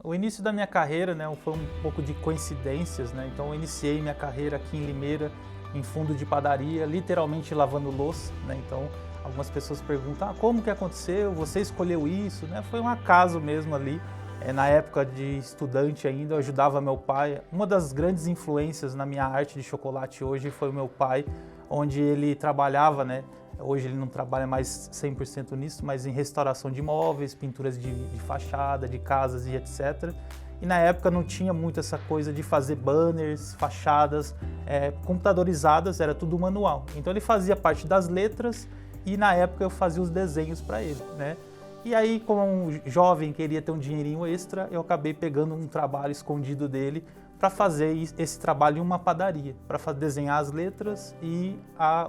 O início da minha carreira, né, foi um pouco de coincidências, né? Então eu iniciei minha carreira aqui em Limeira, em fundo de padaria, literalmente lavando louça, né? Então algumas pessoas perguntam, como que aconteceu? Você escolheu isso? Né? Foi um acaso mesmo ali. Na época de estudante ainda, eu ajudava meu pai. Uma das grandes influências na minha arte de chocolate hoje foi o meu pai, onde ele trabalhava, né? Hoje ele não trabalha mais 100% nisso, mas em restauração de imóveis, pinturas de fachada, de casas e etc. E na época não tinha muito essa coisa de fazer banners, fachadas computadorizadas, era tudo manual. Então ele fazia parte das letras e na época eu fazia os desenhos para ele, né? E aí, como um jovem queria ter um dinheirinho extra, eu acabei pegando um trabalho escondido dele para fazer esse trabalho em uma padaria, para desenhar as letras e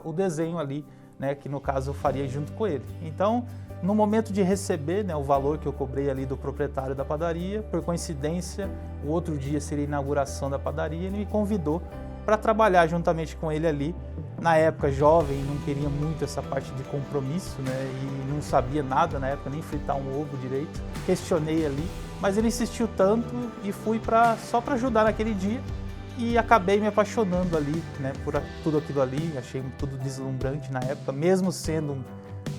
o desenho ali, né, que no caso eu faria junto com ele. Então, no momento de receber, né, o valor que eu cobrei ali do proprietário da padaria, por coincidência, o outro dia seria a inauguração da padaria, ele me convidou para trabalhar juntamente com ele ali. Na época, jovem, não queria muito essa parte de compromisso, né, e não sabia nada na época, nem fritar um ovo direito. Questionei ali, mas ele insistiu tanto e fui só para ajudar naquele dia. E acabei me apaixonando ali, né, por tudo aquilo ali, achei tudo deslumbrante na época, mesmo sendo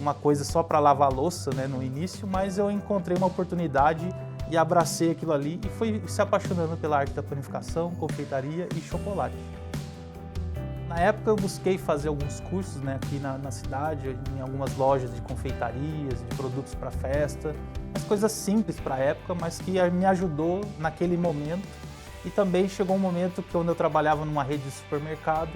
uma coisa só para lavar louça, né, no início, mas eu encontrei uma oportunidade e abracei aquilo ali e fui se apaixonando pela arte da panificação, confeitaria e chocolate. Na época eu busquei fazer alguns cursos, né, aqui na cidade, em algumas lojas de confeitarias, de produtos para festa, as coisas simples para a época, mas que me ajudou naquele momento. E também chegou um momento que, quando eu trabalhava numa rede de supermercado,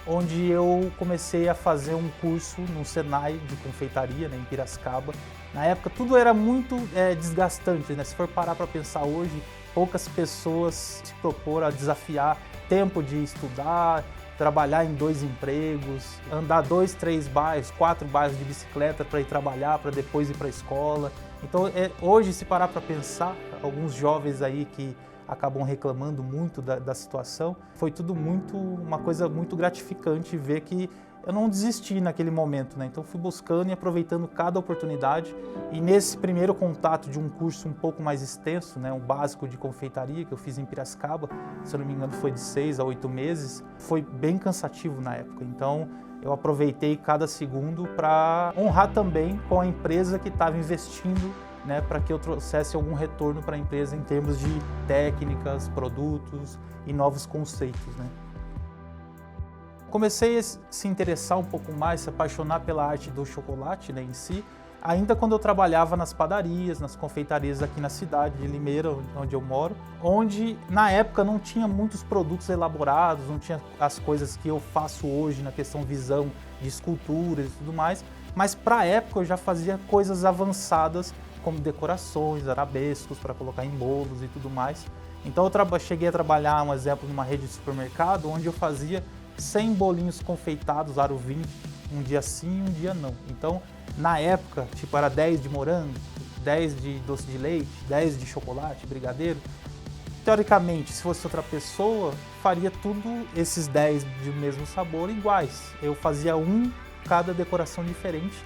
onde eu comecei a fazer um curso no Senai de confeitaria, né, em Piracicaba. Na época tudo era muito desgastante, né? Se for parar para pensar hoje, poucas pessoas se proporam a desafiar tempo de estudar, trabalhar em 2 empregos, andar 2, 3 bairros, 4 bairros de bicicleta para ir trabalhar, para depois ir para a escola. Então hoje, se parar para pensar, alguns jovens aí que acabam reclamando muito da situação, foi tudo uma coisa muito gratificante ver que eu não desisti naquele momento, né? Então fui buscando e aproveitando cada oportunidade, e nesse primeiro contato de um curso um pouco mais extenso, né, um básico de confeitaria que eu fiz em Piracicaba, se eu não me engano foi de 6 a 8 meses, foi bem cansativo na época. Então eu aproveitei cada segundo para honrar também com a empresa que estava investindo, né, para que eu trouxesse algum retorno para a empresa em termos de técnicas, produtos e novos conceitos, né. Comecei a se interessar um pouco mais, se apaixonar pela arte do chocolate, né, em si, ainda quando eu trabalhava nas padarias, nas confeitarias aqui na cidade de Limeira, onde eu moro, onde na época não tinha muitos produtos elaborados, não tinha as coisas que eu faço hoje na questão visão de esculturas e tudo mais, mas para a época eu já fazia coisas avançadas como decorações, arabescos para colocar em bolos e tudo mais. Então eu cheguei a trabalhar, um exemplo, numa rede de supermercado, onde eu fazia 100 bolinhos confeitados, aro 20, um dia sim, um dia não. Então, na época, tipo, era 10 de morango, 10 de doce de leite, 10 de chocolate, brigadeiro. Teoricamente, se fosse outra pessoa, faria tudo esses 10 de mesmo sabor iguais. Eu fazia cada decoração diferente,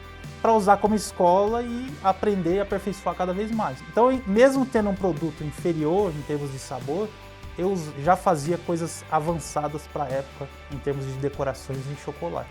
para usar como escola e aprender e aperfeiçoar cada vez mais. Então, mesmo tendo um produto inferior em termos de sabor, eu já fazia coisas avançadas para a época em termos de decorações em chocolate.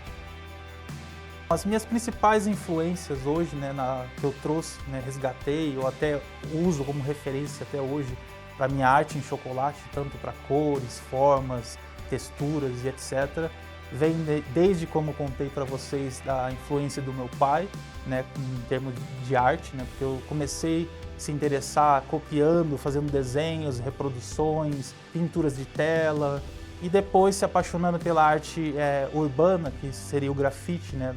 As minhas principais influências hoje, né, que eu trouxe, né, resgatei, ou até uso como referência até hoje para minha arte em chocolate, tanto para cores, formas, texturas e etc., vem desde, como eu contei para vocês, da influência do meu pai, né, em termos de arte, né, porque eu comecei a se interessar copiando, fazendo desenhos, reproduções, pinturas de tela, e depois se apaixonando pela arte urbana, que seria o grafite, né,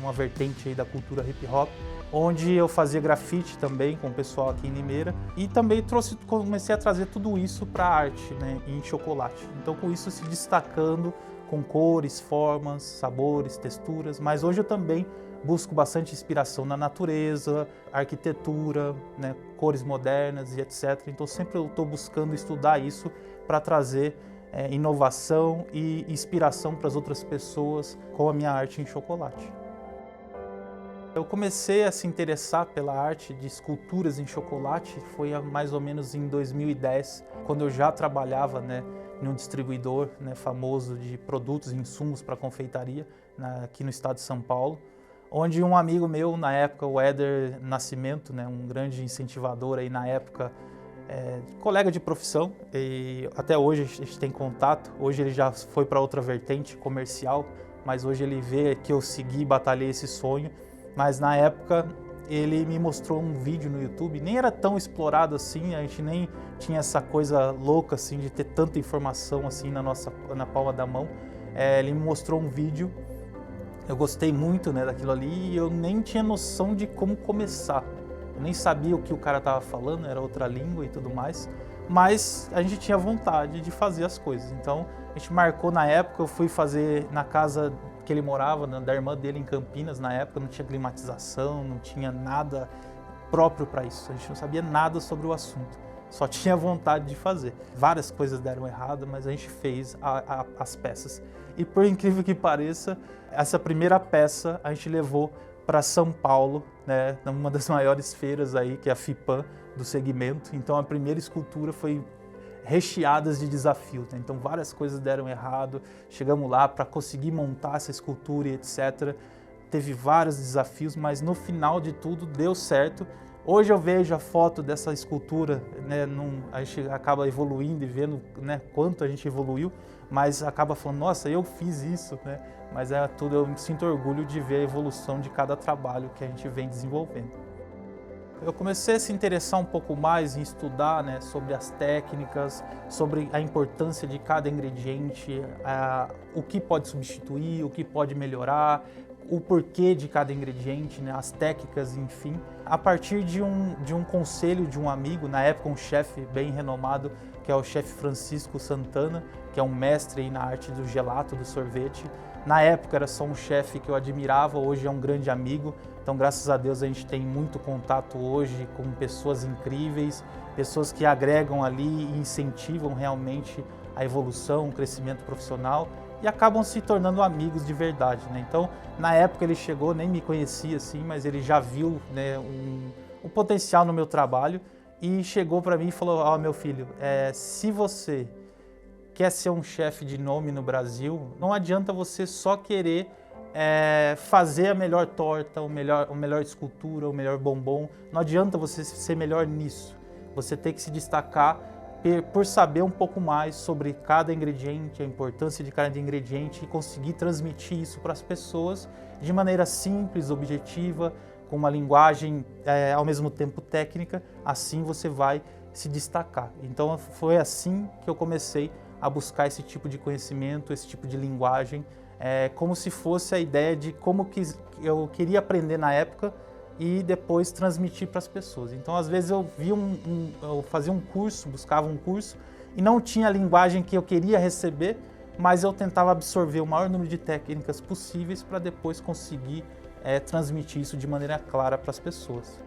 uma vertente aí da cultura hip hop, onde eu fazia grafite também com o pessoal aqui em Limeira, e também comecei a trazer tudo isso para a arte, né, em chocolate. Então, com isso se destacando com cores, formas, sabores, texturas, mas hoje eu também busco bastante inspiração na natureza, arquitetura, né, cores modernas e etc. Então sempre eu estou buscando estudar isso para trazer inovação e inspiração para as outras pessoas com a minha arte em chocolate. Eu comecei a se interessar pela arte de esculturas em chocolate foi mais ou menos em 2010, quando eu já trabalhava, né, em um distribuidor, né, famoso de produtos e insumos para confeitaria, aqui no estado de São Paulo, onde um amigo meu, na época, o Éder Nascimento, né, um grande incentivador aí na época, colega de profissão, e até hoje a gente tem contato. Hoje ele já foi para outra vertente comercial, mas hoje ele vê que eu segui e batalhei esse sonho. Mas na época ele me mostrou um vídeo no YouTube, nem era tão explorado assim, a gente nem tinha essa coisa louca assim de ter tanta informação assim na palma da mão. Ele me mostrou um vídeo, eu gostei muito, né, daquilo ali, e eu nem tinha noção de como começar. Eu nem sabia o que o cara estava falando, era outra língua e tudo mais, mas a gente tinha vontade de fazer as coisas. Então a gente marcou na época, eu fui fazer na casa que ele morava, da irmã dele em Campinas. Na época não tinha climatização, não tinha nada próprio para isso, a gente não sabia nada sobre o assunto, só tinha vontade de fazer. Várias coisas deram errado, mas a gente fez as peças. E por incrível que pareça, essa primeira peça a gente levou para São Paulo, né, numa das maiores feiras aí, que é a FIPAM do segmento. Então a primeira escultura foi recheadas de desafios, né? Então várias coisas deram errado, chegamos lá para conseguir montar essa escultura e etc. Teve vários desafios, mas no final de tudo deu certo. Hoje eu vejo a foto dessa escultura, né, a gente acaba evoluindo e vendo, né, quanto a gente evoluiu, mas acaba falando, nossa, eu fiz isso, né? Mas eu me sinto orgulho de ver a evolução de cada trabalho que a gente vem desenvolvendo. Eu comecei a se interessar um pouco mais em estudar, né, sobre as técnicas, sobre a importância de cada ingrediente, o que pode substituir, o que pode melhorar, o porquê de cada ingrediente, né, as técnicas, enfim. A partir de um conselho de um amigo, na época um chefe bem renomado, que é o chefe Francisco Santana, que é um mestre aí na arte do gelato, do sorvete. Na época era só um chefe que eu admirava, hoje é um grande amigo. Então, graças a Deus, a gente tem muito contato hoje com pessoas incríveis, pessoas que agregam ali e incentivam realmente a evolução, o crescimento profissional e acabam se tornando amigos de verdade, né? Então, na época ele chegou, nem me conhecia assim, mas ele já viu, né, um potencial no meu trabalho e chegou para mim e falou, ó, meu filho, se você quer ser um chefe de nome no Brasil, não adianta você só querer fazer a melhor torta, a melhor escultura, o melhor bombom. Não adianta você ser melhor nisso. Você tem que se destacar por saber um pouco mais sobre cada ingrediente, a importância de cada ingrediente e conseguir transmitir isso para as pessoas de maneira simples, objetiva, com uma linguagem ao mesmo tempo técnica. Assim você vai se destacar. Então foi assim que eu comecei a buscar esse tipo de conhecimento, esse tipo de linguagem, como se fosse a ideia de como que eu queria aprender na época e depois transmitir para as pessoas. Então, às vezes eu fazia um curso, buscava um curso e não tinha a linguagem que eu queria receber, mas eu tentava absorver o maior número de técnicas possíveis para depois conseguir transmitir isso de maneira clara para as pessoas.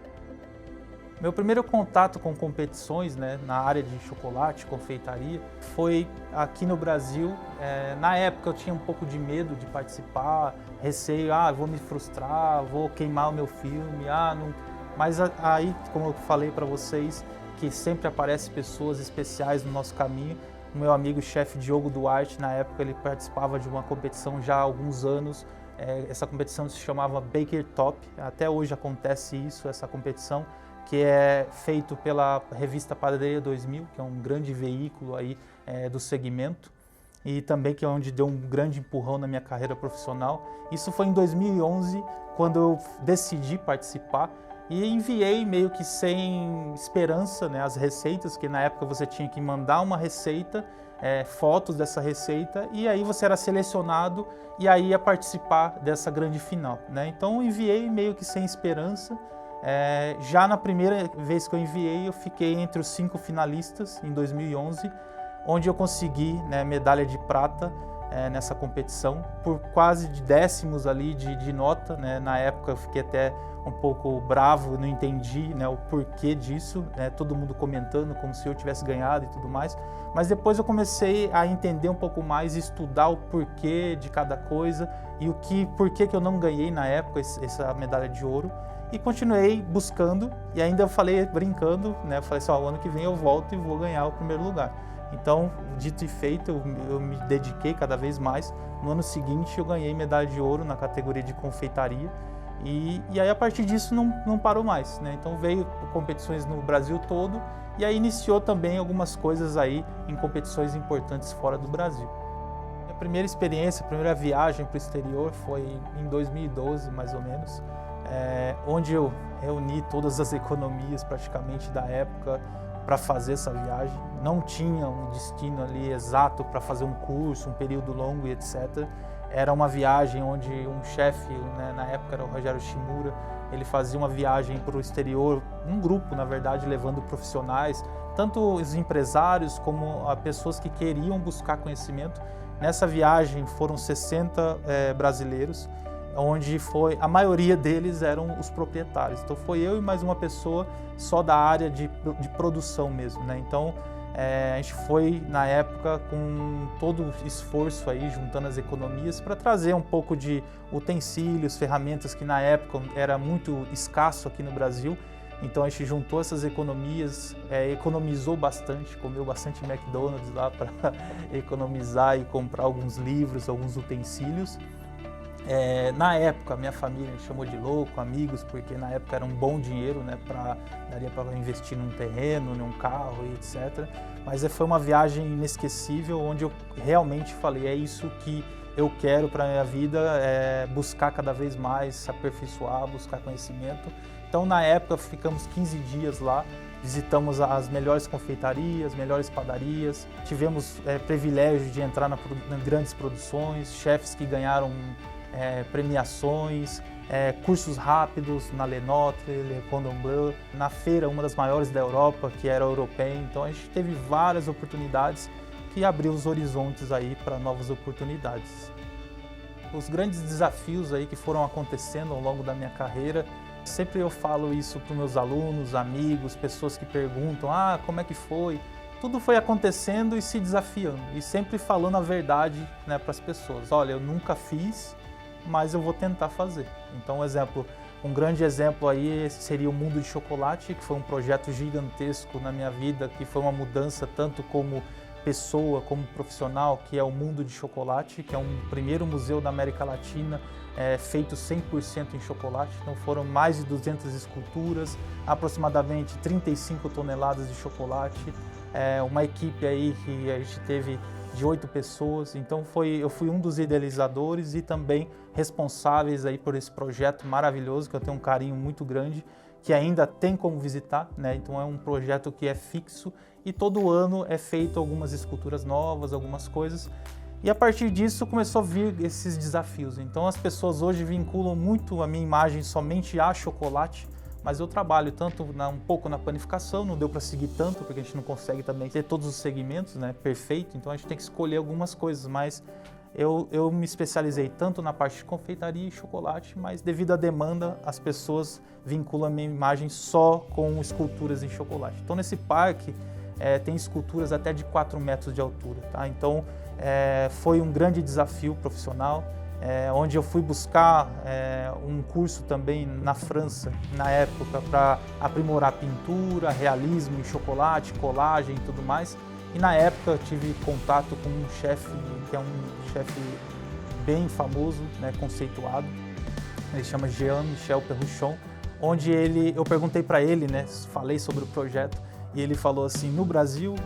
Meu primeiro contato com competições, né, na área de chocolate, confeitaria, foi aqui no Brasil. Na época eu tinha um pouco de medo de participar, receio, vou me frustrar, vou queimar o meu filme, não. Mas aí, como eu falei para vocês, que sempre aparecem pessoas especiais no nosso caminho. O meu amigo chefe Diogo Duarte, na época ele participava de uma competição já há alguns anos. Essa competição se chamava Baker Top, até hoje acontece isso, essa competição, que é feito pela revista Padaria 2000, que é um grande veículo aí do segmento e também que é onde deu um grande empurrão na minha carreira profissional. Isso foi em 2011, quando eu decidi participar e enviei meio que sem esperança, né, as receitas, que na época você tinha que mandar uma receita, fotos dessa receita, e aí você era selecionado e aí ia participar dessa grande final, né? Então eu enviei meio que sem esperança. Já na primeira vez que eu enviei, eu fiquei entre os 5 finalistas em 2011, onde eu consegui, né, medalha de prata nessa competição, por quase de décimos ali de nota, né? Na época eu fiquei até um pouco bravo, não entendi, né, o porquê disso, né? Todo mundo comentando como se eu tivesse ganhado e tudo mais, mas depois eu comecei a entender um pouco mais, estudar o porquê de cada coisa e porquê que eu não ganhei na época essa medalha de ouro, e continuei buscando, e ainda eu falei brincando, né, eu falei assim, o ano que vem eu volto e vou ganhar o primeiro lugar. Então, dito e feito, eu me dediquei cada vez mais. No ano seguinte eu ganhei medalha de ouro na categoria de confeitaria, e aí a partir disso não parou mais, né? Então veio competições no Brasil todo, e aí iniciou também algumas coisas aí em competições importantes fora do Brasil. A primeira experiência, a primeira viagem para o exterior foi em 2012, mais ou menos, onde eu reuni todas as economias praticamente da época para fazer essa viagem. Não tinha um destino ali exato para fazer um curso, um período longo e etc. Era uma viagem onde um chefe, né, na época era o Rogério Shimura, ele fazia uma viagem para o exterior, um grupo, na verdade, levando profissionais, tanto os empresários como as pessoas que queriam buscar conhecimento. Nessa viagem foram 60 brasileiros, onde a maioria deles eram os proprietários. Então foi eu e mais uma pessoa só da área de produção mesmo, né? Então a gente foi, na época, com todo o esforço aí, juntando as economias, para trazer um pouco de utensílios, ferramentas que na época era muito escasso aqui no Brasil. Então a gente juntou essas economias, economizou bastante, comeu bastante McDonald's lá para economizar e comprar alguns livros, alguns utensílios. Na época, minha família me chamou de louco, amigos, porque na época era um bom dinheiro, né, daria para investir num terreno, num carro e etc. Mas foi uma viagem inesquecível, onde eu realmente falei, é isso que eu quero para a minha vida, buscar cada vez mais, se aperfeiçoar, buscar conhecimento. Então, na época, ficamos 15 dias lá, visitamos as melhores confeitarias, melhores padarias, tivemos privilégio de entrar em grandes produções, chefes que ganharam premiações, cursos rápidos na Le Notre, Le Cordon Bleu, na feira, uma das maiores da Europa, que era a Europeia. Então a gente teve várias oportunidades que abriu os horizontes aí para novas oportunidades. Os grandes desafios aí que foram acontecendo ao longo da minha carreira, sempre eu falo isso para os meus alunos, amigos, pessoas que perguntam, como é que foi? Tudo foi acontecendo e se desafiando, e sempre falando a verdade, né, para as pessoas. Olha, eu nunca fiz, mas eu vou tentar fazer. Então, um grande exemplo aí seria o Mundo de Chocolate, que foi um projeto gigantesco na minha vida, que foi uma mudança tanto como pessoa, como profissional, que é o Mundo de Chocolate, que é um primeiro museu da América Latina feito 100% em chocolate. Então foram mais de 200 esculturas, aproximadamente 35 toneladas de chocolate, uma equipe aí que a gente teve de 8 pessoas, então eu fui um dos idealizadores e também responsáveis aí por esse projeto maravilhoso, que eu tenho um carinho muito grande, que ainda tem como visitar, né? Então é um projeto que é fixo e todo ano é feito algumas esculturas novas, algumas coisas, e a partir disso começou a vir esses desafios. Então as pessoas hoje vinculam muito a minha imagem somente a chocolate, mas eu trabalho tanto um pouco na panificação, não deu para seguir tanto, porque a gente não consegue também ter todos os segmentos, né, perfeito, então a gente tem que escolher algumas coisas, mas eu me especializei tanto na parte de confeitaria e chocolate, mas devido à demanda, as pessoas vinculam a minha imagem só com esculturas em chocolate. Então nesse parque tem esculturas até de 4 metros de altura, tá? Então foi um grande desafio profissional, onde eu fui buscar um curso também na França, na época, para aprimorar pintura, realismo em chocolate, colagem e tudo mais. E na época eu tive contato com um chefe, que é um chefe bem famoso, né, conceituado. Ele chama Jean-Michel Perruchon, onde eu perguntei para ele, né, falei sobre o projeto, e ele falou assim, no Brasil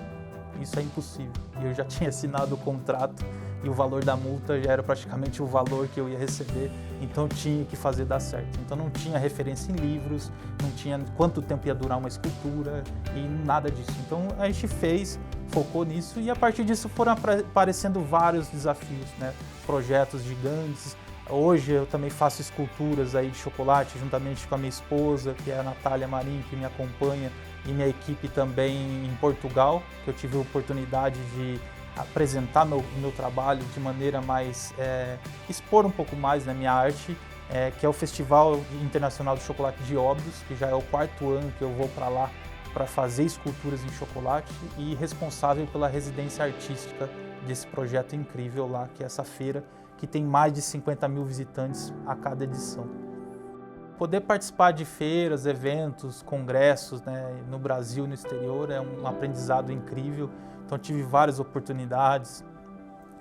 isso é impossível. E eu já tinha assinado o contrato e o valor da multa já era praticamente o valor que eu ia receber, então eu tinha que fazer dar certo. Então não tinha referência em livros, não tinha quanto tempo ia durar uma escultura e nada disso. Então a gente focou nisso e a partir disso foram aparecendo vários desafios, né? Projetos gigantes. Hoje eu também faço esculturas aí de chocolate juntamente com a minha esposa, que é a Natália Marim, que me acompanha, e minha equipe também em Portugal, que eu tive a oportunidade de apresentar meu trabalho de maneira mais, expor um pouco mais na minha arte, que é o Festival Internacional do Chocolate de Óbidos, que já é o 4º ano que eu vou para lá para fazer esculturas em chocolate, e responsável pela residência artística desse projeto incrível lá, que é essa feira, que tem mais de 50 mil visitantes a cada edição. Poder participar de feiras, eventos, congressos, né, no Brasil e no exterior é um aprendizado incrível. Então tive várias oportunidades,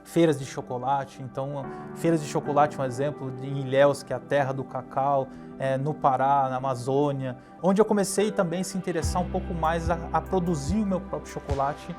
feiras de chocolate. Então, feiras de chocolate, um exemplo, em Ilhéus, que é a terra do cacau, no Pará, na Amazônia, onde eu comecei também a se interessar um pouco mais a produzir o meu próprio chocolate,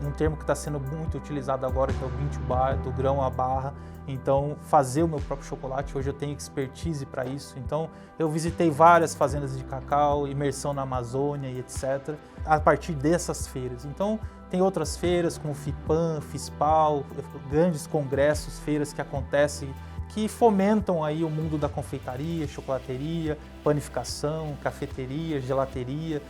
um termo que está sendo muito utilizado agora, que é o bean to bar, do grão à barra. Então, fazer o meu próprio chocolate, hoje eu tenho expertise para isso. Então, eu visitei várias fazendas de cacau, imersão na Amazônia e etc., a partir dessas feiras. Então, tem outras feiras como FIPAM, FISPAL, grandes congressos, feiras que acontecem, que fomentam aí o mundo da confeitaria, chocolateria, panificação, cafeteria, gelateria,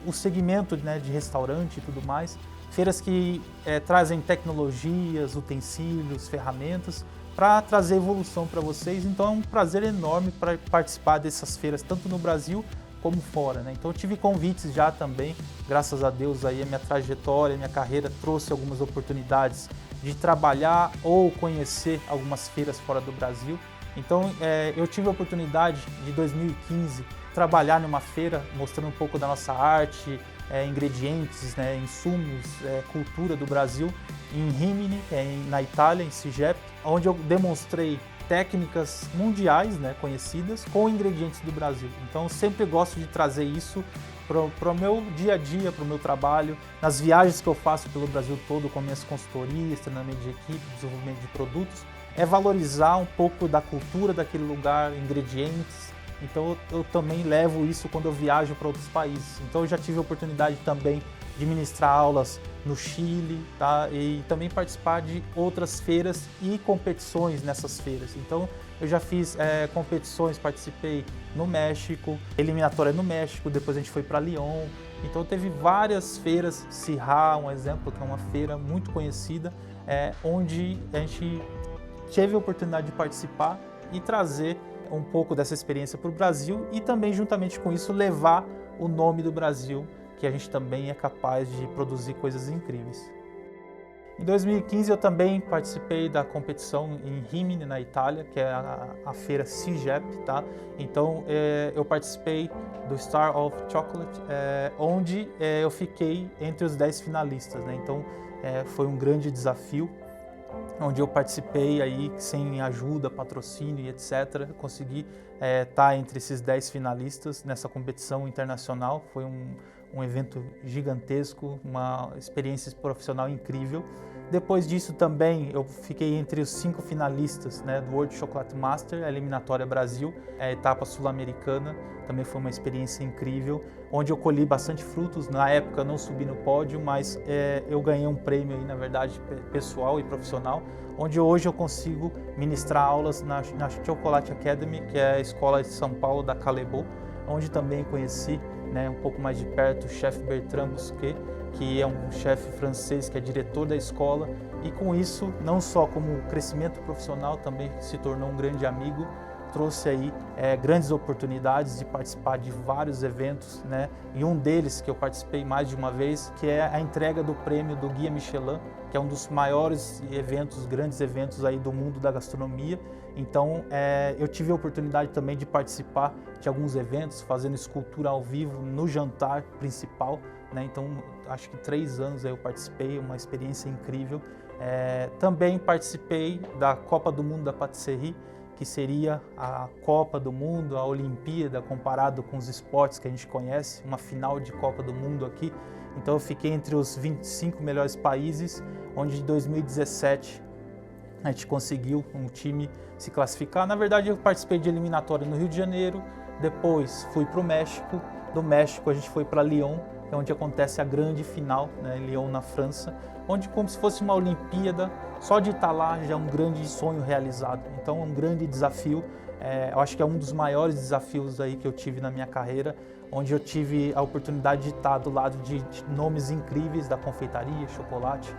o segmento, né, de restaurante e tudo mais. Feiras que trazem tecnologias, utensílios, ferramentas para trazer evolução para vocês. Então é um prazer enorme para participar dessas feiras, tanto no Brasil como fora, né? Então eu tive convites já também, graças a Deus aí a minha trajetória, a minha carreira trouxe algumas oportunidades de trabalhar ou conhecer algumas feiras fora do Brasil. Então eu tive a oportunidade de 2015 trabalhar numa feira mostrando um pouco da nossa arte, ingredientes, né, insumos, cultura do Brasil, em Rimini, na Itália, em Sigep, onde eu demonstrei técnicas mundiais, né, conhecidas, com ingredientes do Brasil. Então eu sempre gosto de trazer isso para o meu dia a dia, para o meu trabalho, nas viagens que eu faço pelo Brasil todo com minhas consultorias, treinamento de equipe, desenvolvimento de produtos, valorizar um pouco da cultura daquele lugar, ingredientes. Então eu também levo isso quando eu viajo para outros países. Então eu já tive a oportunidade também de ministrar aulas no Chile, tá? E também participar de outras feiras e competições nessas feiras. Então eu já fiz competições, participei no México, eliminatória no México, depois a gente foi para Lyon. Então teve várias feiras, Sirá, um exemplo, que é uma feira muito conhecida, onde a gente teve a oportunidade de participar e trazer um pouco dessa experiência para o Brasil e também, juntamente com isso, levar o nome do Brasil, que a gente também é capaz de produzir coisas incríveis. Em 2015 eu também participei da competição em Rimini, na Itália, que é a feira Sigep, tá? Então eu participei do Star of Chocolate, onde eu fiquei entre os 10 finalistas, né? Então foi um grande desafio, onde eu participei aí sem ajuda, patrocínio e etc. Consegui estar entre esses 10 finalistas nessa competição internacional. Foi um evento gigantesco, uma experiência profissional incrível. Depois disso também eu fiquei entre os 5 finalistas, né, do World Chocolate Master, a eliminatória Brasil, a etapa sul-americana. Também foi uma experiência incrível, onde eu colhi bastante frutos. Na época eu não subi no pódio, mas eu ganhei um prêmio aí, na verdade, pessoal e profissional, onde hoje eu consigo ministrar aulas na Chocolate Academy, que é a escola de São Paulo da Callebaut, onde também conheci, né, um pouco mais de perto o chefe Bertrand Bousquet, que é um chefe francês que é diretor da escola, e com isso, não só como crescimento profissional, também se tornou um grande amigo, trouxe aí grandes oportunidades de participar de vários eventos, né? E um deles que eu participei mais de uma vez, que é a entrega do prêmio do Guia Michelin, que é um dos maiores eventos, grandes eventos aí do mundo da gastronomia. Então eu tive a oportunidade também de participar de alguns eventos, fazendo escultura ao vivo no jantar principal, né? Então acho que 3 anos aí eu participei, uma experiência incrível. Também participei da Copa do Mundo da Patisserie, que seria a Copa do Mundo, a Olimpíada, comparado com os esportes que a gente conhece, uma final de Copa do Mundo aqui. Então eu fiquei entre os 25 melhores países, onde em 2017 a gente conseguiu um time se classificar. Na verdade eu participei de eliminatória no Rio de Janeiro, depois fui para o México, do México a gente foi para Lyon, é onde acontece a grande final, né, em Lyon, na França, onde como se fosse uma Olimpíada, só de estar lá já é um grande sonho realizado. Então é um grande desafio, eu acho que é um dos maiores desafios aí que eu tive na minha carreira, onde eu tive a oportunidade de estar do lado de nomes incríveis da confeitaria, chocolate,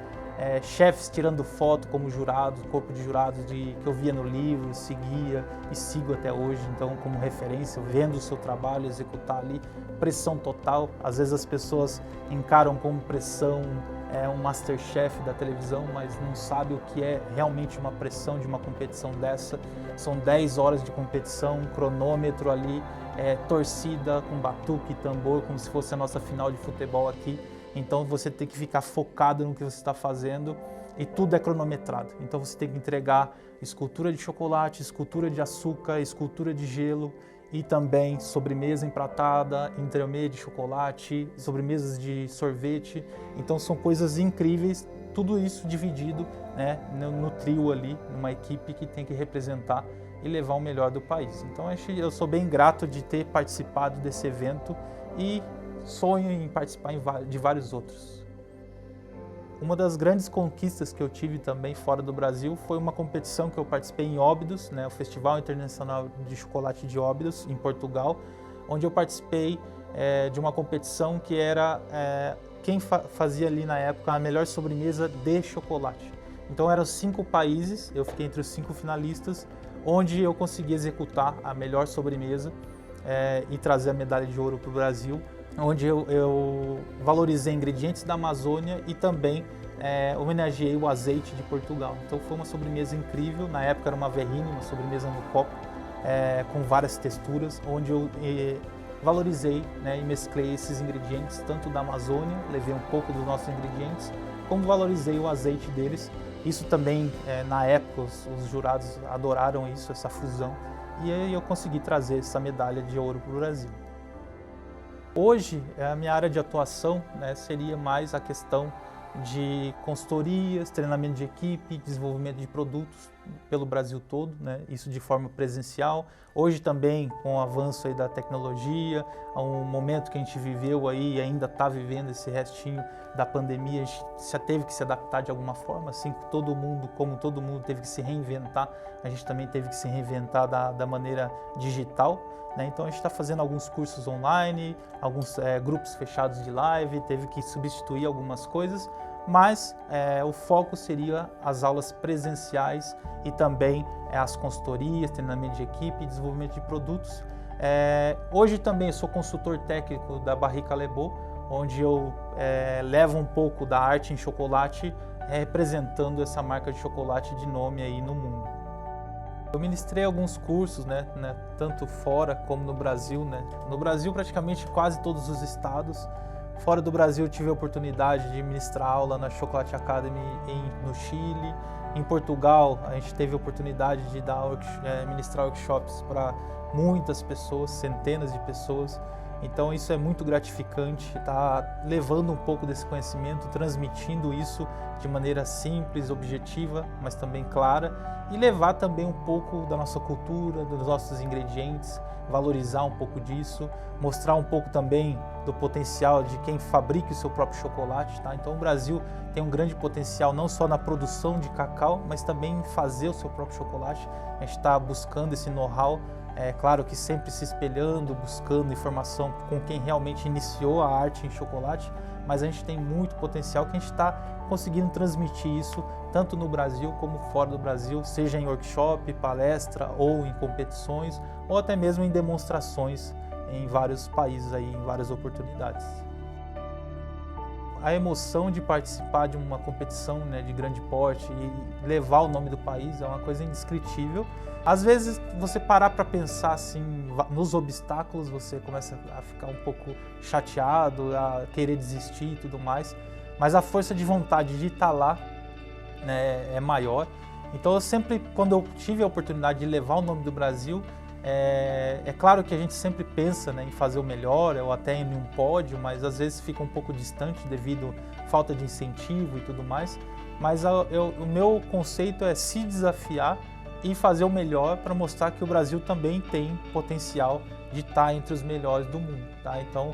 chefes tirando foto como jurados, corpo de jurados que eu via no livro, seguia e sigo até hoje, então como referência, vendo o seu trabalho executar ali, pressão total. Às vezes as pessoas encaram como pressão um Masterchef da televisão, mas não sabe o que é realmente uma pressão de uma competição dessa. São 10 horas de competição, um cronômetro ali, torcida com batuque e tambor, como se fosse a nossa final de futebol aqui. Então você tem que ficar focado no que você está fazendo e tudo é cronometrado. Então você tem que entregar escultura de chocolate, escultura de açúcar, escultura de gelo e também sobremesa empratada, entremê de chocolate, sobremesas de sorvete. Então são coisas incríveis, tudo isso dividido, né, no trio ali, numa equipe que tem que representar e levar o melhor do país. Então eu sou bem grato de ter participado desse evento e sonho em participar de vários outros. Uma das grandes conquistas que eu tive também fora do Brasil foi uma competição que eu participei em Óbidos, né, o Festival Internacional de Chocolate de Óbidos, em Portugal, onde eu participei de uma competição que era quem fazia ali na época a melhor sobremesa de chocolate. Então eram 5 países, eu fiquei entre os 5 finalistas, onde eu consegui executar a melhor sobremesa e trazer a medalha de ouro para o Brasil, onde eu valorizei ingredientes da Amazônia e também homenageei o azeite de Portugal. Então foi uma sobremesa incrível, na época era uma verrine, uma sobremesa no copo, com várias texturas, onde eu valorizei, né, e mesclei esses ingredientes, tanto da Amazônia, levei um pouco dos nossos ingredientes, como valorizei o azeite deles. Isso também, na época, os jurados adoraram isso, essa fusão, e aí eu consegui trazer essa medalha de ouro para o Brasil. Hoje, a minha área de atuação, né, seria mais a questão de consultorias, treinamento de equipe, desenvolvimento de produtos pelo Brasil todo, né, isso de forma presencial. Hoje também, com o avanço aí da tecnologia, um momento que a gente viveu aí e ainda está vivendo esse restinho da pandemia, a gente já teve que se adaptar de alguma forma, assim como todo mundo teve que se reinventar, a gente também teve que se reinventar da maneira digital. Então a gente está fazendo alguns cursos online, alguns grupos fechados de live, teve que substituir algumas coisas, mas o foco seria as aulas presenciais e também as consultorias, treinamento de equipe e desenvolvimento de produtos. Hoje também eu sou consultor técnico da Barrica Lebot, onde eu levo um pouco da arte em chocolate, representando essa marca de chocolate de nome aí no mundo. Eu ministrei alguns cursos, né, tanto fora como no Brasil, né. No Brasil, praticamente quase todos os estados. Fora do Brasil, eu tive a oportunidade de ministrar aula na Chocolate Academy no Chile. Em Portugal, a gente teve a oportunidade de ministrar workshops para muitas pessoas, centenas de pessoas. Então isso é muito gratificante, tá levando um pouco desse conhecimento, transmitindo isso de maneira simples, objetiva, mas também clara, e levar também um pouco da nossa cultura, dos nossos ingredientes, valorizar um pouco disso, mostrar um pouco também do potencial de quem fabrica o seu próprio chocolate, tá? Então o Brasil tem um grande potencial não só na produção de cacau, mas também em fazer o seu próprio chocolate. A gente está buscando esse know-how. É claro que sempre se espelhando, buscando informação com quem realmente iniciou a arte em chocolate, mas a gente tem muito potencial que a gente está conseguindo transmitir isso tanto no Brasil como fora do Brasil, seja em workshop, palestra ou em competições, ou até mesmo em demonstrações em vários países, aí, em várias oportunidades. A emoção de participar de uma competição, né, de grande porte e levar o nome do país é uma coisa indescritível. Às vezes, você parar para pensar assim, nos obstáculos, você começa a ficar um pouco chateado, a querer desistir e tudo mais, mas a força de vontade de estar lá, né, é maior. Então, eu sempre, quando eu tive a oportunidade de levar o nome do Brasil, é claro que a gente sempre pensa, né, em fazer o melhor ou até em um pódio, mas às vezes fica um pouco distante devido à falta de incentivo e tudo mais. Mas o meu conceito é se desafiar e fazer o melhor para mostrar que o Brasil também tem potencial de estar entre os melhores do mundo, tá? Então,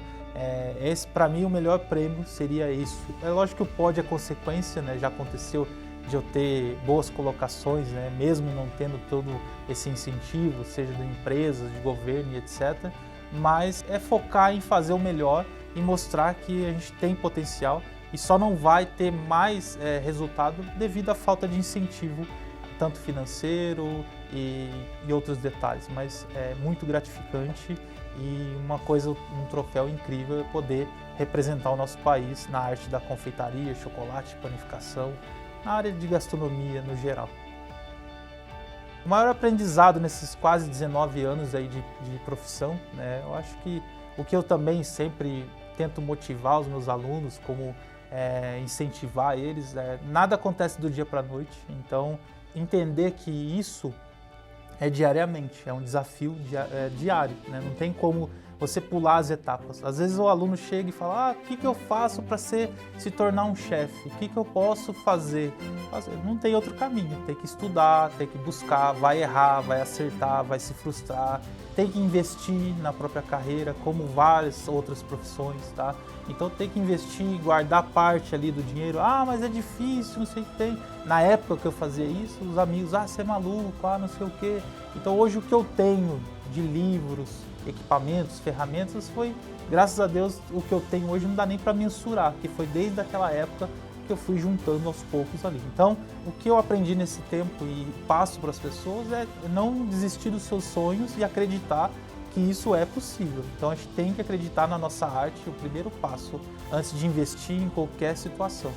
esse para mim o melhor prêmio seria isso. É lógico que o pódio é consequência, né? Já aconteceu de eu ter boas colocações, né, mesmo não tendo todo esse incentivo, seja de empresas, de governo e etc. Mas é focar em fazer o melhor e mostrar que a gente tem potencial e só não vai ter mais resultado devido à falta de incentivo, tanto financeiro e outros detalhes, mas é muito gratificante e uma coisa, um troféu incrível é poder representar o nosso país na arte da confeitaria, chocolate, panificação, na área de gastronomia no geral. O maior aprendizado nesses quase 19 anos aí de profissão, né, eu acho que o que eu também sempre tento motivar os meus alunos, como incentivar eles, nada acontece do dia para a noite, então entender que isso é diariamente, é um desafio diário, né? Não tem como você pular as etapas. Às vezes o aluno chega e fala, o que eu faço para se tornar um chefe? O que eu posso fazer? Não tem outro caminho, tem que estudar, tem que buscar, vai errar, vai acertar, vai se frustrar, tem que investir na própria carreira, como várias outras profissões, tá? Então tem que investir, guardar parte ali do dinheiro, mas é difícil, não sei o que tem. Na época que eu fazia isso, os amigos, você é maluco, não sei o quê. Então hoje o que eu tenho de livros, equipamentos, ferramentas, foi, graças a Deus, o que eu tenho hoje não dá nem para mensurar, que foi desde aquela época que eu fui juntando aos poucos ali. Então, o que eu aprendi nesse tempo e passo para as pessoas é não desistir dos seus sonhos e acreditar que isso é possível. Então, a gente tem que acreditar na nossa arte, o primeiro passo, antes de investir em qualquer situação.